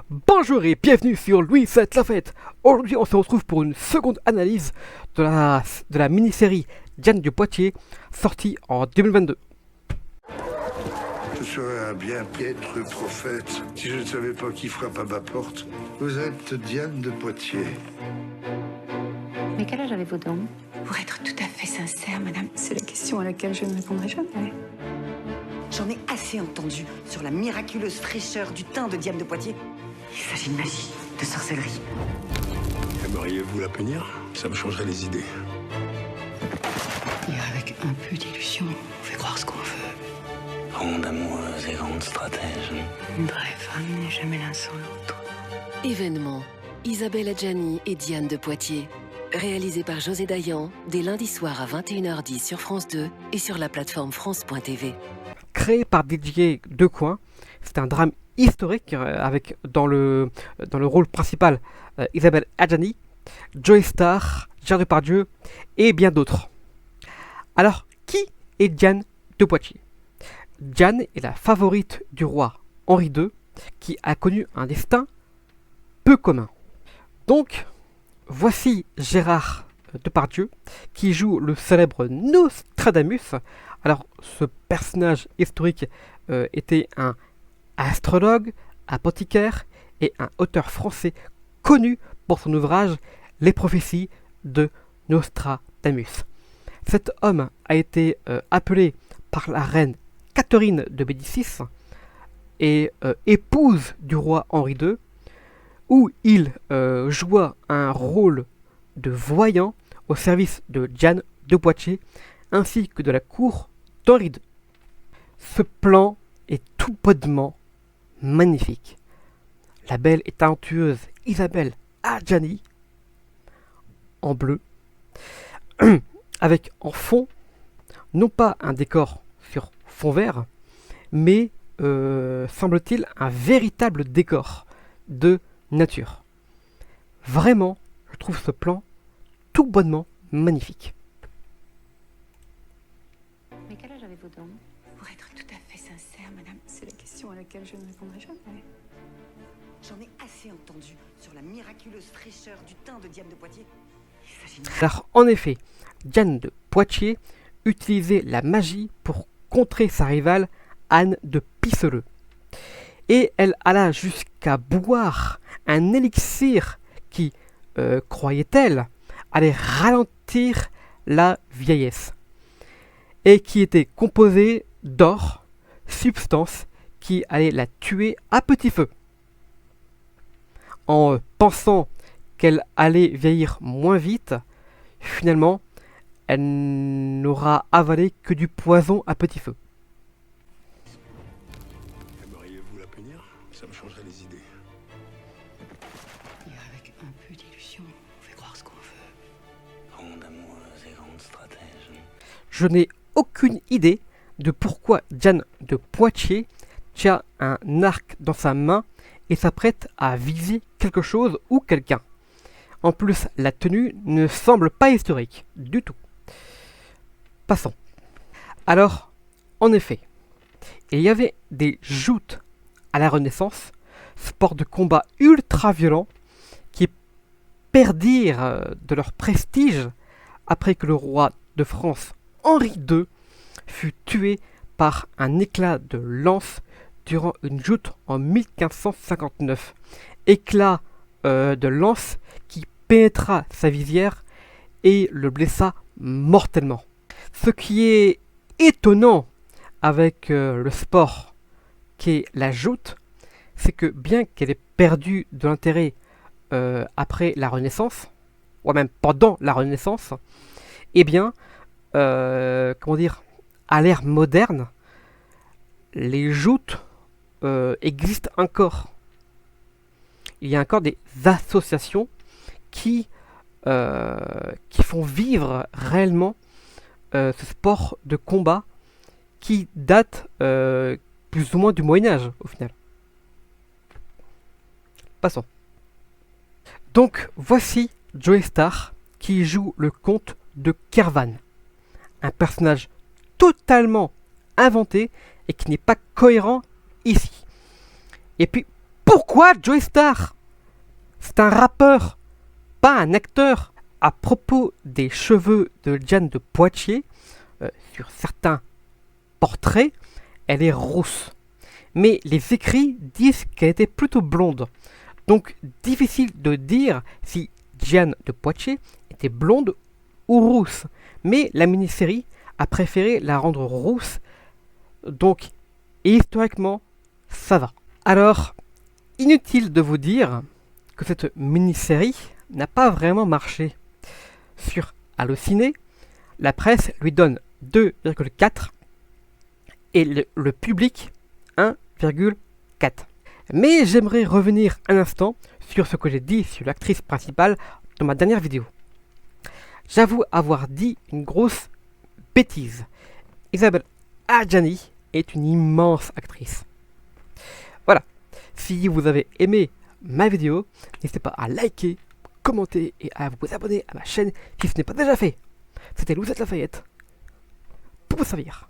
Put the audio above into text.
Bonjour et bienvenue sur Louis 7 la fête. Aujourd'hui on se retrouve pour une seconde analyse de la mini-série Diane de Poitiers sortie en 2022. Je serais un bien piètre prophète si je ne savais pas qui frappe à ma porte. Vous êtes Diane de Poitiers. Mais quel âge avez-vous donc? Pour être tout à fait sincère, madame, c'est la question à laquelle je ne répondrai jamais. J'en ai assez entendu sur la miraculeuse fraîcheur du teint de Diane de Poitiers. Il s'agit de magie, de sorcellerie. Aimeriez-vous la punir? Ça me changerait les idées. Et avec un peu d'illusion, on fait croire ce qu'on veut. Grande amoureuse et grande stratège. Une vraie femme n'est jamais l'un sans l'autre. Événement. Isabelle Adjani et Diane de Poitiers. Réalisé par José Dayan, dès lundi soir à 21h10 sur France 2 et sur la plateforme France.tv. Créé par Didier Decoing, c'est un drame historique avec dans le rôle principal Isabelle Adjani, Joey Starr, Gérard Depardieu et bien d'autres. Alors, qui est Diane de Poitiers? Diane est la favorite du roi Henri II qui a connu un destin peu commun. Donc, voici Gérard Depardieu qui joue le célèbre Nostradamus. Alors, ce personnage historique était un astrologue, apothicaire et un auteur français connu pour son ouvrage Les prophéties de Nostradamus. Cet homme a été appelé par la reine Catherine de Médicis et épouse du roi Henri II, où il joua un rôle de voyant au service de Diane de Poitiers ainsi que de la cour d'Henri II. Ce plan est tout bonnement magnifique. La belle et talentueuse Isabelle Adjani, en bleu, avec en fond, non pas un décor sur fond vert, mais semble-t-il un véritable décor de nature. Vraiment, je trouve ce plan tout bonnement magnifique. Mais quel âge avez-vous donc? Pour être tout à fait sincère, madame, c'est la question à laquelle je ne répondrai jamais. J'en ai assez entendu sur la miraculeuse fraîcheur du teint de Diane de Poitiers. Il s'agit de Car en effet, Diane de Poitiers utilisait la magie pour contrer sa rivale Anne de Pisseleu. Et elle alla jusqu'à boire un élixir qui, croyait-elle, allait ralentir la vieillesse. Et qui était composé d'or, substance qui allait la tuer à petit feu. En pensant qu'elle allait vieillir moins vite, finalement, elle n'aura avalé que du poison à petit feu. Aimeriez-vous la punir? Ça me changerait les idées. Et avec un peu d'illusion, on fait croire ce qu'on veut. Grande amoureuse et grande stratège. Je n'ai aucune idée de pourquoi Diane de Poitiers tient un arc dans sa main et s'apprête à viser quelque chose ou quelqu'un. En plus, la tenue ne semble pas historique du tout. Passons. Alors, en effet, il y avait des joutes à la Renaissance, sport de combat ultra violent, qui perdirent de leur prestige après que le roi de France Henri II fut tué par un éclat de lance durant une joute en 1559. Éclat de lance qui pénétra sa visière et le blessa mortellement. Ce qui est étonnant avec le sport qu'est la joute, c'est que bien qu'elle ait perdu de l'intérêt après la Renaissance, ou même pendant la Renaissance, eh bien, comment dire, à l'ère moderne, les joutes existent encore. Il y a encore des associations qui font vivre réellement ce sport de combat qui date plus ou moins du Moyen-Âge au final. Passons. Donc voici Joey Starr qui joue le comte de Kervan. Un personnage totalement inventé et qui n'est pas cohérent ici. Et puis, Pourquoi Joey Star? C'est un rappeur, pas un acteur. À propos des cheveux de Diane de Poitiers, sur certains portraits, elle est rousse. Mais les écrits disent qu'elle était plutôt blonde. Donc difficile de dire si Diane de Poitiers était blonde ou rousse. Mais la mini-série a préféré la rendre rousse. Donc historiquement, ça va. Alors, inutile de vous dire que cette mini-série n'a pas vraiment marché. Sur Allociné, la presse lui donne 2,4 et le public 1,4. Mais j'aimerais revenir un instant sur ce que j'ai dit sur l'actrice principale dans ma dernière vidéo. J'avoue avoir dit une grosse bêtise. Isabelle Adjani est une immense actrice. Voilà, si vous avez aimé ma vidéo, n'hésitez pas à liker, commenter et à vous abonner à ma chaîne si ce n'est pas déjà fait. C'était Louisette Lafayette pour vous servir.